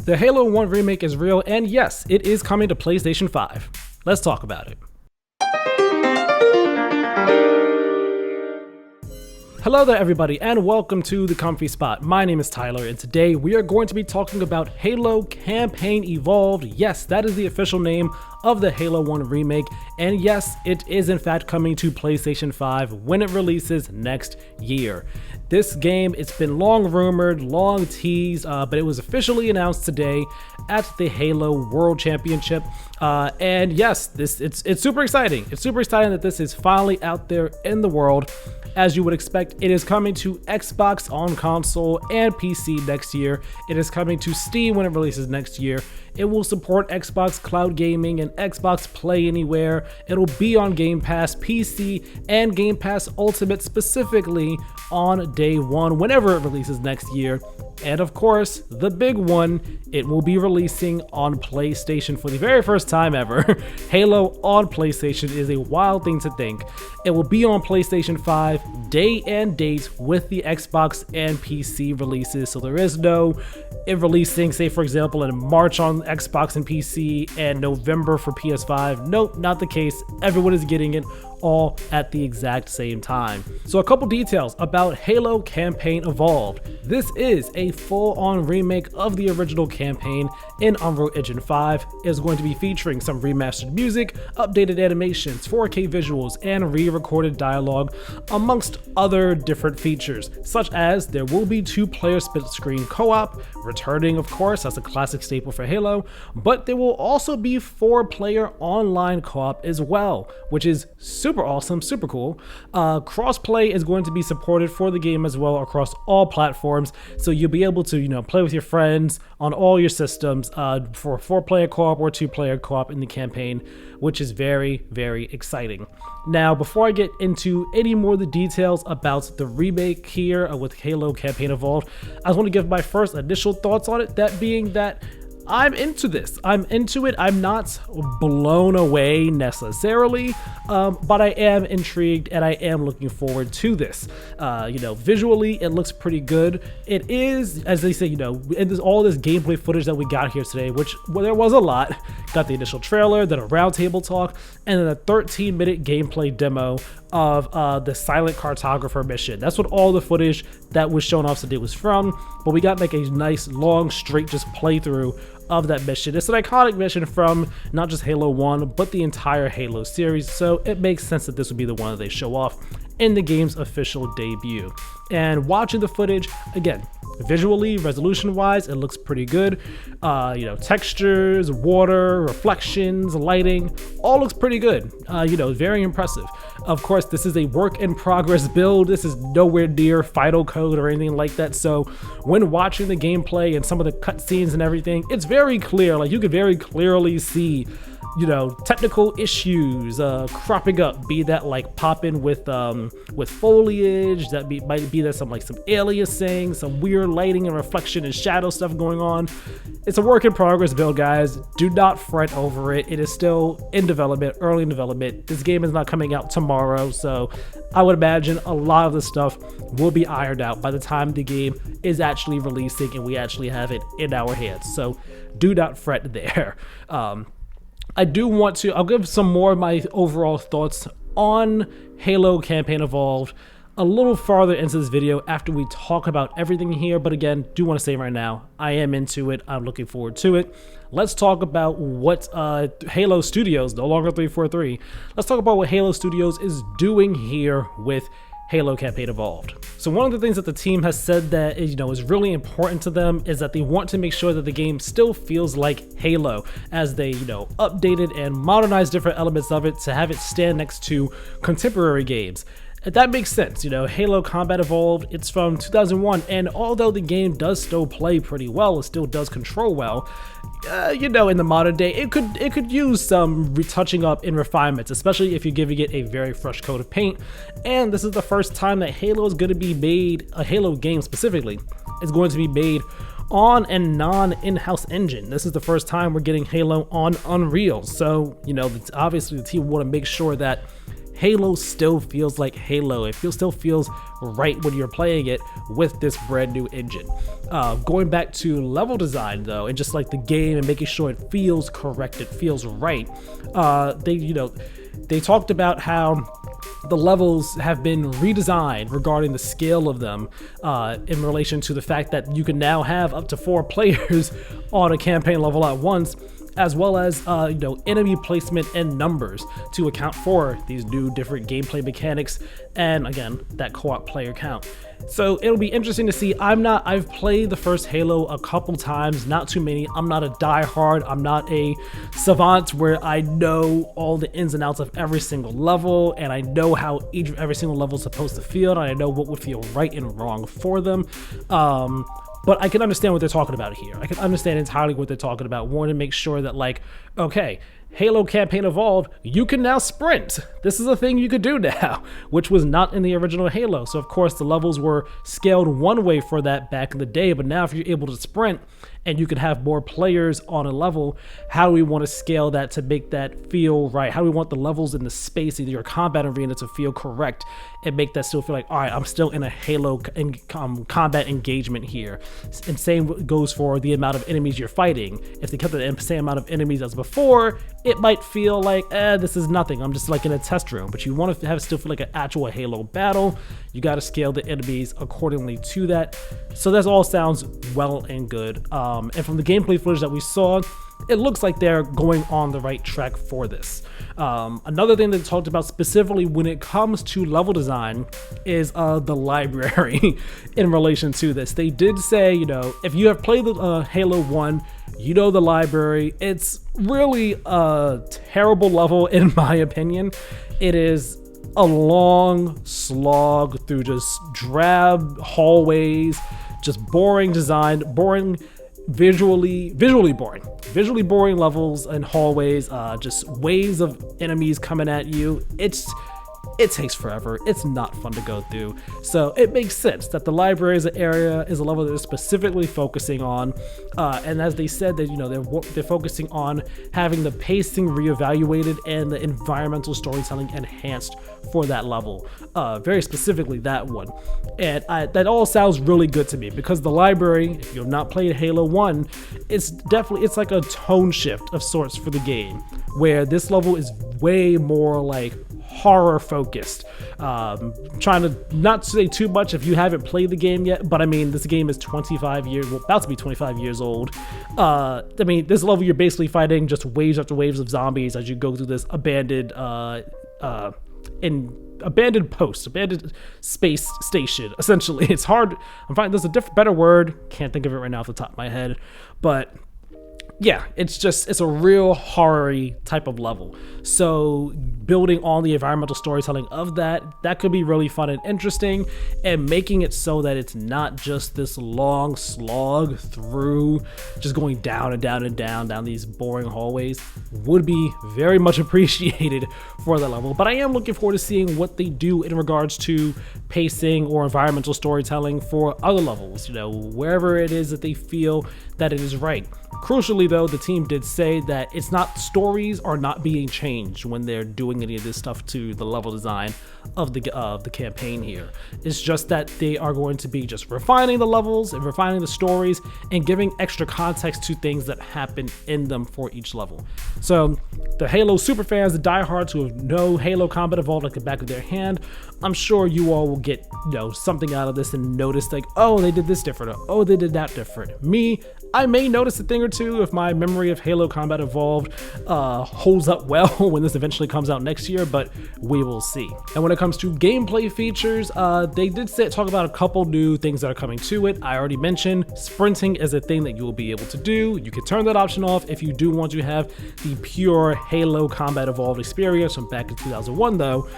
The Halo 1 remake is real, and yes, it is coming to PlayStation 5. Let's talk about it. Hello there everybody, and welcome to The Comfy Spot. My name is Tyler, and today we are going to be talking about Halo Campaign Evolved. Yes, that is the official name of the Halo 1 remake, and yes, it is in fact coming to PlayStation 5 when it releases next year. This game, it's been long rumored, long teased, but it was officially announced today at the Halo World Championship. And yes, it's super exciting. It's super exciting that this is finally out there in the world. As you would expect, it is coming to Xbox on console and PC next year. It is coming to Steam when it releases next year. It will support Xbox Cloud Gaming and Xbox Play Anywhere. It'll be on Game Pass PC and Game Pass Ultimate specifically on day one whenever it releases next year. And of course, the big one, it will be releasing on PlayStation for the very first time ever. Halo on PlayStation is a wild thing to think. It will be on PlayStation 5 day and date with the Xbox and PC releases. So there is no it releasing, say for example, in March on Xbox and PC and November for PS5. Nope, not the case. Everyone is getting it all at the exact same time. So a couple details about Halo Campaign Evolved. This is a full-on remake of the original campaign in Unreal Engine 5. It is going to be featuring some remastered music, updated animations, 4K visuals, and re-recorded dialogue, amongst other different features, such as there will be 2-player split-screen co-op, returning of course, that's a classic staple for Halo, but there will also be 4-player online co-op as well, which is super awesome, super cool. Crossplay is going to be supported for the game as well across all platforms, so you'll be able to, play with your friends on all your systems for 4-player co-op or 2-player co-op in the campaign, which is very, very exciting. Now, before I get into any more of the details about the remake here with Halo Campaign Evolved, I just want to give my first initial thoughts on it, that being that I'm into this. I'm into it. I'm not blown away necessarily, but I am intrigued and I am looking forward to this. Visually, it looks pretty good. It is, as they say, in all this gameplay footage that we got here today, which there was a lot. Got the initial trailer, then a roundtable talk, and then a 13-minute gameplay demo of the Silent Cartographer mission. That's what all the footage that was shown off today was from, but we got like a nice long straight just playthrough of that mission. It's an iconic mission from not just Halo 1 but the entire Halo series, so it makes sense that this would be the one that they show off in the game's official debut. And watching the footage, again, visually, resolution wise, it looks pretty good. Textures, water, reflections, lighting, all looks pretty good. Very impressive. Of course, this is a work in progress build. This is nowhere near final code or anything like that. So when watching the gameplay and some of the cutscenes and everything, it's very clear. Like, you can very clearly see technical issues cropping up, be that like popping with foliage, might be that some aliasing, some weird lighting and reflection and shadow stuff going on. It's a work in progress build, guys. Do not fret over it. It is still in development, early in development. This game is not coming out tomorrow, so I would imagine a lot of the stuff will be ironed out by the time the game is actually releasing and we actually have it in our hands. So do not fret there. I'll give some more of my overall thoughts on Halo Campaign Evolved a little farther into this video after we talk about everything here, but again, do want to say right now, I am into it. I'm looking forward to it. Let's talk about what Halo Studios, no longer 343, let's talk about what Halo Studios is doing here with Halo Campaign Evolved. So one of the things that the team has said that is really important to them is that they want to make sure that the game still feels like Halo, as they updated and modernized different elements of it to have it stand next to contemporary games. That makes sense. Halo Combat Evolved, it's from 2001, and although the game does still play pretty well, it still does control well, in the modern day, it could use some retouching up and refinements, especially if you're giving it a very fresh coat of paint. And this is the first time that Halo is going to be made, a Halo game specifically, is going to be made on a non-in-house engine. This is the first time we're getting Halo on Unreal. So, obviously the team want to make sure that Halo still feels like Halo. It still feels right when you're playing it with this brand new engine. Going back to level design though, and just like the game and making sure it feels correct, it feels right. They talked about how the levels have been redesigned regarding the scale of them in relation to the fact that you can now have up to 4 players on a campaign level at once, as well as enemy placement and numbers to account for these new different gameplay mechanics, and again, that co-op player count. So it'll be interesting to see. I've played the first Halo a couple times, not too many. I'm not a diehard, I'm not a savant where I know all the ins and outs of every single level, and I know how every single level is supposed to feel, and I know what would feel right and wrong for them. But I can understand what they're talking about here. I can understand entirely what they're talking about, wanting to make sure that, like, okay, Halo Campaign Evolved, you can now sprint. This is a thing you could do now, which was not in the original Halo. So of course the levels were scaled one way for that back in the day, but now if you're able to sprint and you can have more players on a level, how do we want to scale that to make that feel right? How do we want the levels in the space, either your combat arena, to feel correct and make that still feel like, all right, I'm still in a Halo combat engagement here. And same goes for the amount of enemies you're fighting. If they kept the same amount of enemies as before, it might feel like, this is nothing. I'm just like in a test room. But you want to have it still feel like an actual Halo battle. You got to scale the enemies accordingly to that. So that all sounds well and good. And from the gameplay footage that we saw, it looks like they're going on the right track for this. Another thing they talked about specifically when it comes to level design is the library in relation to this. They did say, if you have played the Halo 1, you know the library. It's really a terrible level in my opinion. It is a long slog through just drab hallways, just boring design, visually boring levels and hallways, just waves of enemies coming at you. It takes forever. It's not fun to go through. So it makes sense that the library as an area is a level that they're specifically focusing on. And as they said, that they're focusing on having the pacing reevaluated and the environmental storytelling enhanced for that level. Very specifically that one. And that all sounds really good to me, because the library, if you've not played Halo 1, it's like a tone shift of sorts for the game, where this level is way more like horror focused. Trying to not say too much if you haven't played the game yet, but I mean, this game is 25 years, well, about to be 25 years old. This level you're basically fighting just waves after waves of zombies as you go through this abandoned space station. Essentially, it's hard. I'm finding there's a better word. Can't think of it right now off the top of my head, but yeah, it's a real horror-y type of level. So building on the environmental storytelling of that could be really fun and interesting, and making it so that it's not just this long slog through just going down and down and down these boring hallways would be very much appreciated for that level. But I am looking forward to seeing what they do in regards to pacing or environmental storytelling for other levels, wherever it is that they feel that it is right. Crucially though, the team did say that stories are not being changed when they're doing any of this stuff to the level design of the campaign here. It's just that they are going to be just refining the levels and refining the stories and giving extra context to things that happen in them for each level. So the Halo superfans, the diehards who know Halo Combat Evolved like the back of their hand, I'm sure you all will get something out of this and notice like, oh, they did this different, or oh, they did that different. Me, I may notice a thing or two if my memory of Halo Combat Evolved holds up well when this eventually comes out next year, but we will see. And when it comes to gameplay features, they did talk about a couple new things that are coming to it. I already mentioned sprinting is a thing that you will be able to do. You can turn that option off if you do want to have the pure Halo Combat Evolved experience from back in 2001 though.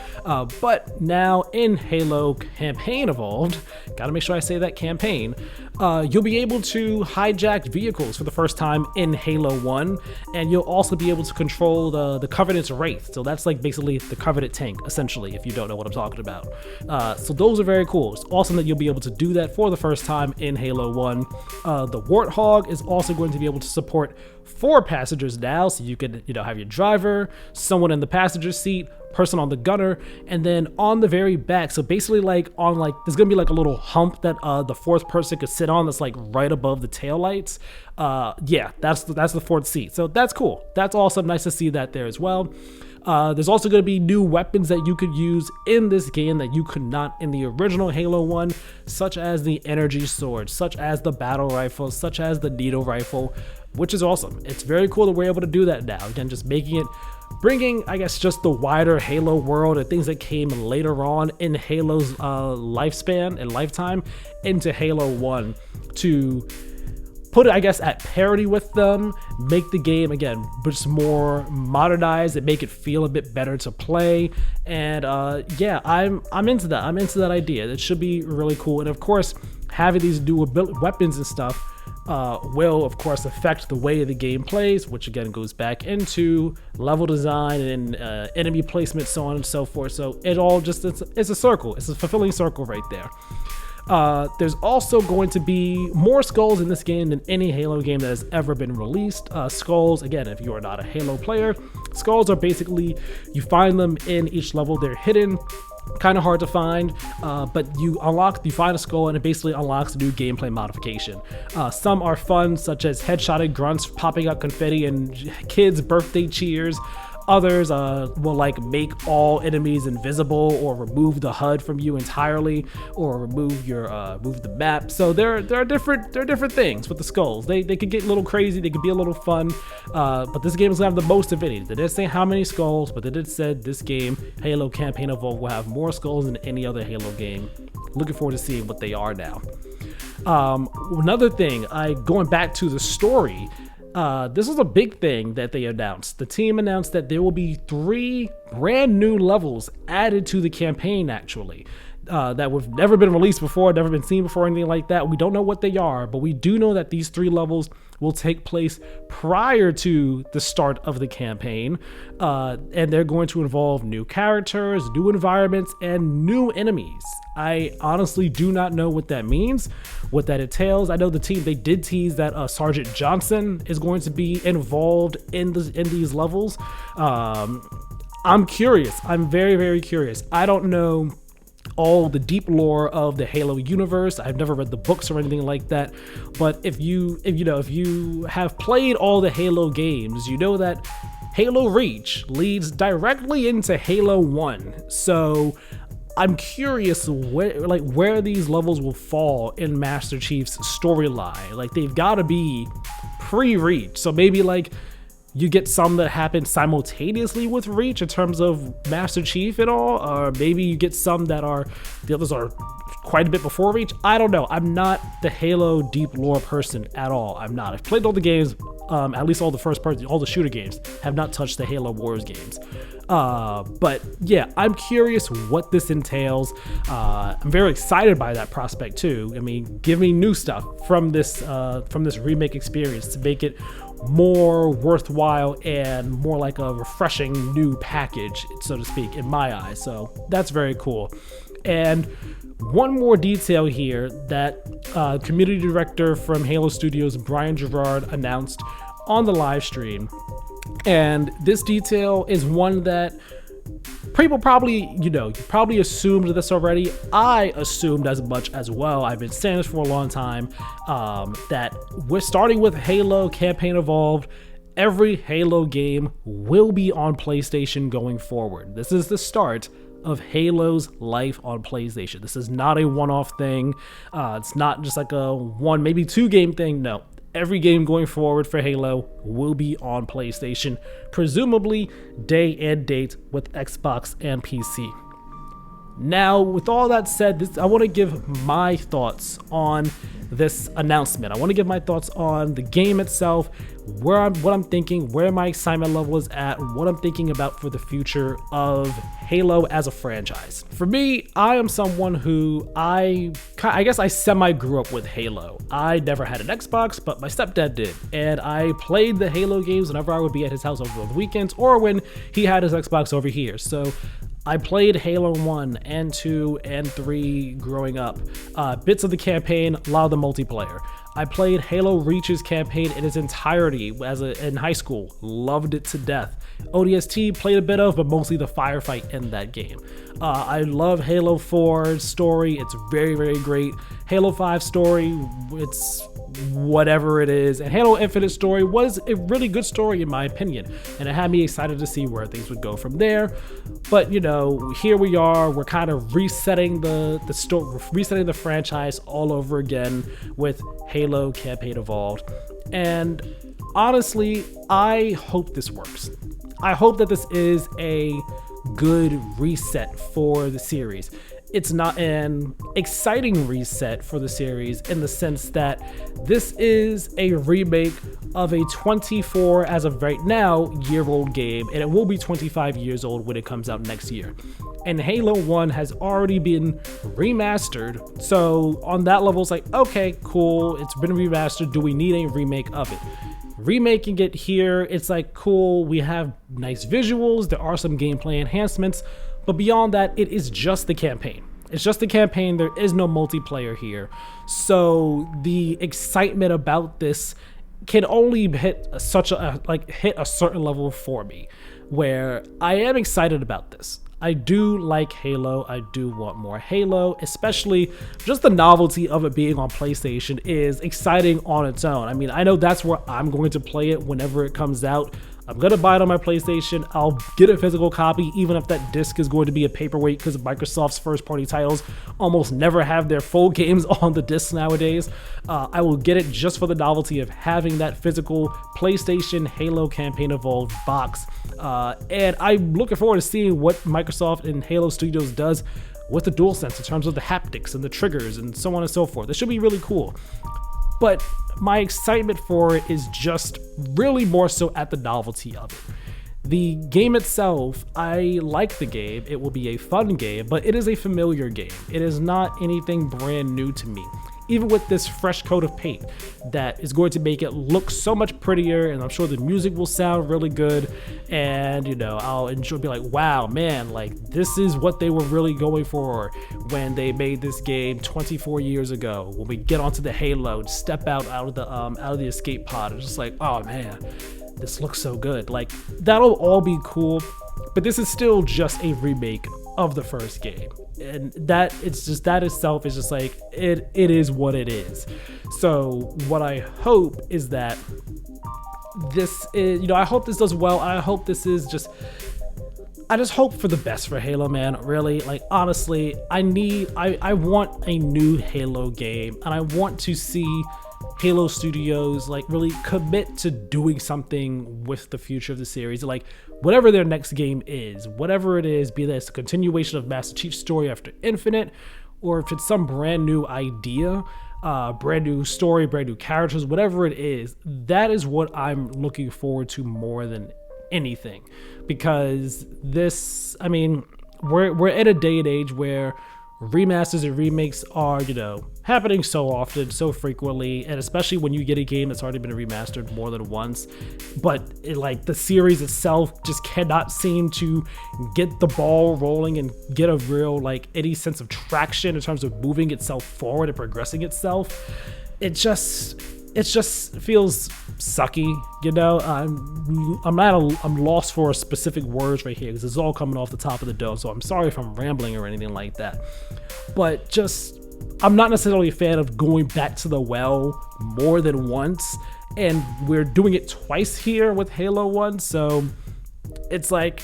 But now in Halo Campaign Evolved, gotta make sure I say that campaign, you'll be able to hijack vehicles for the first time in Halo 1, and you'll also be able to control the Covenant's Wraith. So that's like basically the Covenant tank, essentially, if you don't know what I'm talking about. So those are very cool. It's awesome that you'll be able to do that for the first time in Halo 1. The Warthog is also going to be able to support 4 passengers now, so you can have your driver, someone in the passenger seat, person on the gunner, and then on the very back, so basically like on like there's gonna be like a little hump that the fourth person could sit on that's like right above the taillights. Yeah, that's the fourth seat, so that's cool. That's awesome. Nice to see that there as well. There's also going to be new weapons that you could use in this game that you could not in the original Halo 1, such as the energy sword, such as the battle rifle, such as the needle rifle, which is awesome. It's very cool that we're able to do that now. Again, just bringing, I guess, just the wider Halo world and things that came later on in Halo's lifespan and lifetime into Halo 1 to put it, I guess, at parity with them, make the game, again, just more modernized and make it feel a bit better to play. And yeah, I'm into that. I'm into that idea. It should be really cool. And of course, having these new weapons and stuff will, of course, affect the way the game plays, which again goes back into level design and enemy placement, so on and so forth. So it all just, it's a circle. It's a fulfilling circle right there. There's also going to be more skulls in this game than any Halo game that has ever been released. Skulls, again, if you are not a Halo player, skulls are basically, you find them in each level. They're hidden, kind of hard to find, but you find a skull and it basically unlocks a new gameplay modification. Some are fun, such as headshotted grunts popping out confetti and kids' birthday cheers. Others will like make all enemies invisible or remove the HUD from you entirely, or remove the map. So there are different things with the skulls. They could get a little crazy, they could be a little fun, but this game is gonna have the most of any. They didn't say how many skulls, but they did said this game, Halo Campaign Evolved, will have more skulls than any other Halo game. Looking forward to seeing what they are now. Another thing, going back to the story. This was a big thing that they announced. The team announced that there will be 3 brand new levels added to the campaign, actually, that have never been released before, never been seen before, anything like that. We don't know what they are, but we do know that these 3 levels will take place prior to the start of the campaign, and they're going to involve new characters, new environments, and new enemies. I honestly do not know what that means, what that entails. I know the team, they did tease that Sergeant Johnson is going to be involved in these levels. I'm curious. I'm very, very curious. I don't know all the deep lore of the Halo universe. I've never read the books or anything like that, but if you have played all the Halo games, you know that Halo Reach leads directly into Halo 1. So I'm curious where these levels will fall in Master Chief's storyline. Like, they've got to be pre-Reach, so maybe like you get some that happen simultaneously with Reach in terms of Master Chief and all, or maybe you get some that the others are quite a bit before Reach. I don't know. I'm not the Halo deep lore person at all. I'm not. I've played all the games, at least all the shooter games. Have not touched the Halo Wars games. But yeah, I'm curious what this entails. I'm very excited by that prospect too. I mean, give me new stuff from this remake experience to make it more worthwhile and more like a refreshing new package, so to speak, in my eyes. So that's very cool. And one more detail here that community director from Halo Studios, Brian Gerard, announced on the live stream. And this detail is one that people probably, you probably assumed this already. I assumed as much as well. I've been saying this for a long time, that we're starting with Halo Campaign Evolved. Every Halo game will be on PlayStation going forward. This is the start of Halo's life on PlayStation. This is not a one-off thing. It's not just like a one, maybe 2 game thing. No. Every game going forward for Halo will be on PlayStation, presumably day and date with Xbox and PC. Now, with all that said, I want to give my thoughts on this announcement. I want to give my thoughts on the game itself, what I'm thinking, where my excitement level is at, what I'm thinking about for the future of Halo as a franchise. For me, I am someone who I guess I semi-grew up with Halo. I never had an Xbox, but my stepdad did, and I played the Halo games whenever I would be at his house over the weekends or when he had his Xbox over here. So I played Halo 1 and 2 and 3 growing up. Bits of the campaign, a lot of the multiplayer. I played Halo Reach's campaign in its entirety in high school. Loved it to death. ODST played a bit of, but mostly the firefight in that game. I love Halo 4's story. It's very, very great. Halo 5 story, it's whatever it is. And Halo Infinite story was a really good story in my opinion. And it had me excited to see where things would go from there. But, you know, here we are. We're kind of resetting resetting the franchise all over again with Halo Campaign Evolved. And honestly, I hope this works. I hope that this is a good reset for the series. It's not an exciting reset for the series in the sense that this is a remake of a 24, as of right now, year-old game, and it will be 25 years old when it comes out next year. And Halo 1 has already been remastered, so on that level, it's like, okay, cool, it's been remastered, do we need a remake of it? Remaking it here, it's like, cool, we have nice visuals, there are some gameplay enhancements, but beyond that, it is just the campaign. It's just the campaign, there is no multiplayer here. So the excitement about this can only hit a certain level for me, where I am excited about this. I do like Halo, I do want more Halo, especially just the novelty of it being on PlayStation is exciting on its own. I mean, I know that's where I'm going to play it whenever it comes out. I'm gonna buy it on my PlayStation. I'll get a physical copy, even if that disc is going to be a paperweight, because Microsoft's first-party titles almost never have their full games on the disc nowadays. I will get it just for the novelty of having that physical PlayStation Halo Campaign Evolved box. And I'm looking forward to seeing what Microsoft and Halo Studios does with the DualSense in terms of the haptics and the triggers and so on and so forth. It should be really cool. But my excitement for it is just really more so at the novelty of it. The game itself, I like the game. It will be a fun game, but it is a familiar game. It is not anything brand new to me. Even with this fresh coat of paint that is going to make it look so much prettier, and I'm sure the music will sound really good, and you know, I'll enjoy, be like, wow, man, like this is what they were really going for when they made this game 24 years ago. When we get onto the Halo and step out of the escape pod, it's just like, oh man, this looks so good. Like that'll all be cool, but this is still just a remake of the first game. And that itself is just like, it is what it is. So what I hope is that this is, you know, I hope this does well. I hope this is just, I just hope for the best for Halo, man. Really, like honestly, I want a new Halo game, and I want to see Halo Studios like really commit to doing something with the future of the series. Like whatever their next game is, whatever it is, be that it's a continuation of Master Chief's story after Infinite, or if it's some brand new idea, brand new story, brand new characters, whatever it is, that is what I'm looking forward to more than anything. Because this, I mean, we're in a day and age where remasters and remakes are, you know, happening so often, so frequently, and especially when you get a game that's already been remastered more than once, but like the series itself just cannot seem to get the ball rolling and get a real, like, any sense of traction in terms of moving itself forward and progressing itself. It just feels sucky, you know. I'm lost for specific words right here because it's all coming off the top of the dome, so I'm sorry if I'm rambling or anything like that. But just, I'm not necessarily a fan of going back to the well more than once, and we're doing it twice here with Halo 1, so it's like,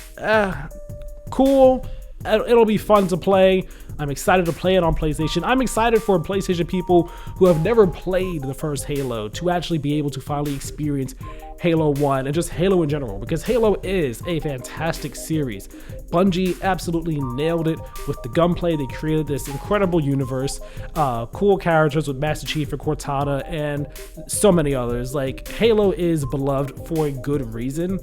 cool. It'll be fun to play. I'm excited to play it on PlayStation. I'm excited for PlayStation people who have never played the first Halo to actually be able to finally experience Halo 1 and just Halo in general, because Halo is a fantastic series. Bungie absolutely nailed it with the gunplay. They created this incredible universe, cool characters with Master Chief and Cortana and so many others. Like, Halo is beloved for a good reason.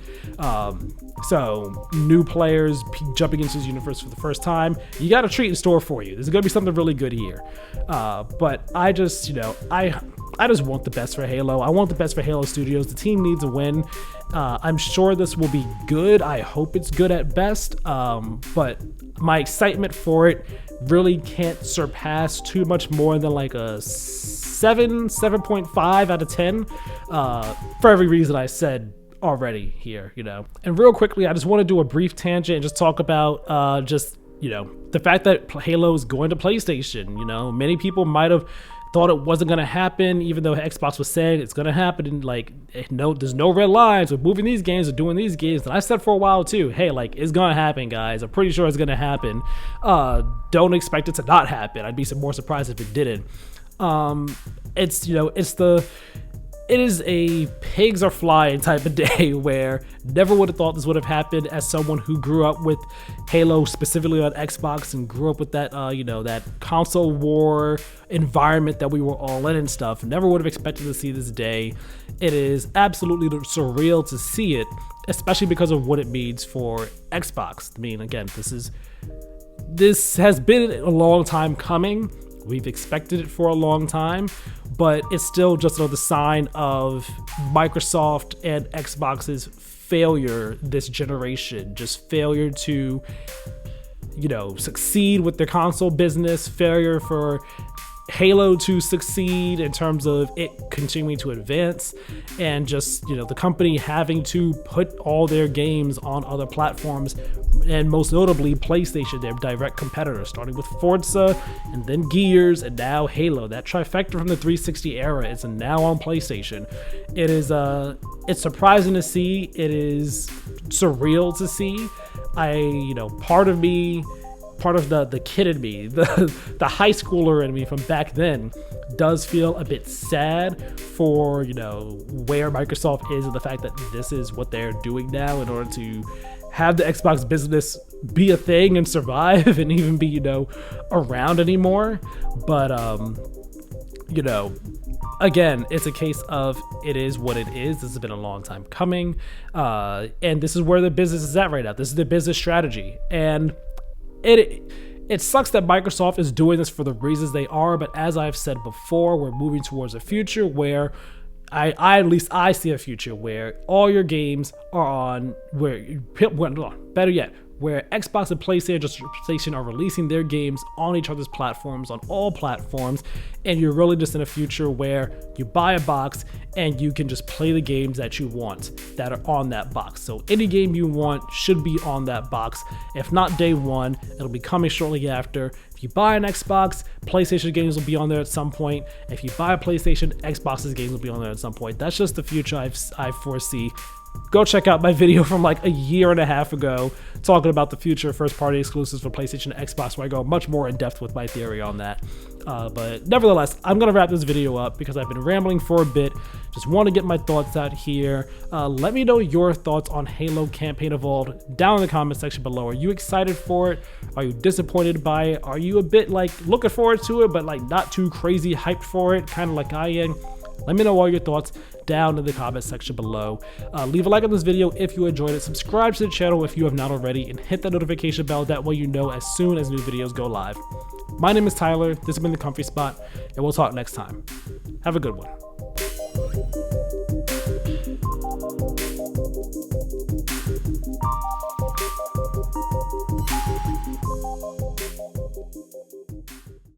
So new players jumping into this universe for the first time, you got a treat in store for you. There's gonna be something really good here. But I just, you know, I just want the best for Halo. I want the best for Halo Studios. The team needs a win. I'm sure this will be good. I hope it's good at best. But my excitement for it really can't surpass too much more than like a 7.5 out of 10 for every reason I said already here, you know. And real quickly, I just want to do a brief tangent and just talk about the fact that Halo is going to PlayStation. You know, many people might have thought it wasn't going to happen, even though Xbox was saying it's going to happen, and like, no, there's no red lines with moving these games or doing these games. And I said for a while too, hey, like, it's going to happen, guys. I'm pretty sure it's going to happen. Don't expect it to not happen. I'd be more surprised if it didn't. It is a pigs are flying type of day where never would have thought this would have happened as someone who grew up with Halo specifically on Xbox and grew up with that, that console war environment that we were all in and stuff. Never would have expected to see this day. It is absolutely surreal to see it, especially because of what it means for Xbox. I mean, again, this has been a long time coming. We've expected it for a long time, but it's still just another sign of Microsoft and Xbox's failure this generation. Just failure to, succeed with their console business, failure for Halo to succeed in terms of it continuing to advance, and just, the company having to put all their games on other platforms, and most notably PlayStation, their direct competitor, starting with Forza and then Gears and now Halo. That trifecta from the 360 era is now on PlayStation. It is it's surprising to see. It is surreal to see. Part of the kid in me, the high schooler in me from back then, does feel a bit sad for, where Microsoft is and the fact that this is what they're doing now in order to have the Xbox business be a thing and survive and even be, around anymore. But, again, it's a case of it is what it is. This has been a long time coming. And this is where the business is at right now. This is the business strategy. And it sucks that Microsoft is doing this for the reasons they are, but as I've said before, we're moving towards a future where at least I see a future where all your games are on, better yet, where Xbox and PlayStation are releasing their games on each other's platforms, on all platforms, and you're really just in a future where you buy a box and you can just play the games that you want that are on that box. So any game you want should be on that box. If not day one, it'll be coming shortly after. If you buy an Xbox, PlayStation games will be on there at some point. If you buy a PlayStation, Xbox's games will be on there at some point. That's just the future I foresee. Go check out my video from like a year and a half ago talking about the future first-party exclusives for PlayStation and Xbox, where I go much more in depth with my theory on that. But nevertheless, I'm going to wrap this video up because I've been rambling for a bit. Just want to get my thoughts out here. Let me know your thoughts on Halo Campaign Evolved down in the comment section below. Are you excited for it? Are you disappointed by it? Are you a bit like looking forward to it, but like not too crazy hyped for it, kind of like I am? Let me know all your thoughts down in the comment section below. Leave a like on this video if you enjoyed it. Subscribe to the channel if you have not already, and hit that notification bell. That way you know as soon as new videos go live. My name is Tyler. This has been The Comfy Spot, and we'll talk next time. Have a good one.